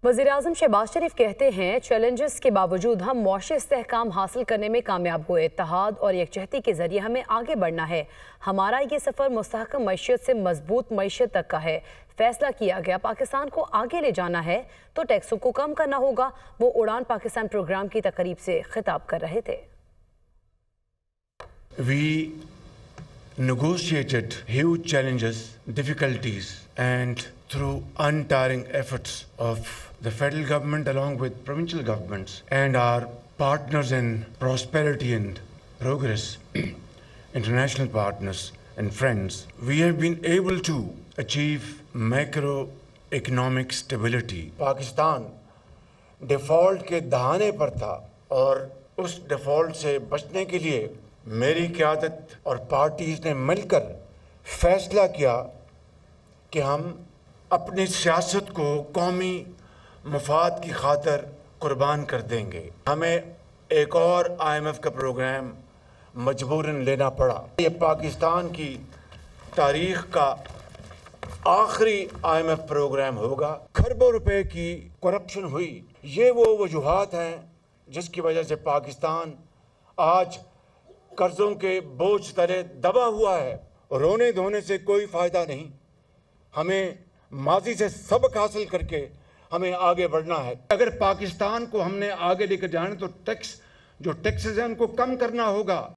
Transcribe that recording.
وزیراعظم شہباز شریف کہتے ہیں چیلنجز کے باوجود ہم معاشی استحکام حاصل کرنے میں کامیاب ہوئے۔ اتحاد اور یکجہتی کے ذریعے ہمیں آگے بڑھنا ہے۔ ہمارا یہ سفر مستحکم معیشت سے مضبوط معیشت تک کا ہے۔ فیصلہ کیا گیا پاکستان کو آگے لے جانا ہے تو ٹیکسوں کو کم کرنا ہوگا۔ وہ اڑان پاکستان پروگرام کی تقریب سے خطاب کر رہے تھے۔ We negotiated huge challenges, difficulties, and through untiring efforts of the federal government along with provincial governments and our partners in prosperity and progress, international partners and friends, we have been able to achieve macroeconomic stability. Pakistan default کے دہانے پر تھا اور اس default سے بچنے کے لیے میری قیادت اور پارٹیز نے مل کر فیصلہ کیا کہ ہم اپنی سیاست کو قومی مفاد کی خاطر قربان کر دیں گے۔ ہمیں ایک اور IMF کا پروگرام مجبوراً لینا پڑا۔ یہ پاکستان کی تاریخ کا آخری IMF پروگرام ہوگا۔ کھربوں روپے کی کرپشن ہوئی۔ یہ وہ وجوہات ہیں جس کی وجہ سے پاکستان آج قرضوں کے بوجھ تلے دبا ہوا ہے۔ رونے دھونے سے کوئی فائدہ نہیں۔ ہمیں ماضی سے سبق حاصل کر کے ہمیں آگے بڑھنا ہے۔ اگر پاکستان کو ہم نے آگے لے کر جانا تو ٹیکسز ہیں ان کو کم کرنا ہوگا۔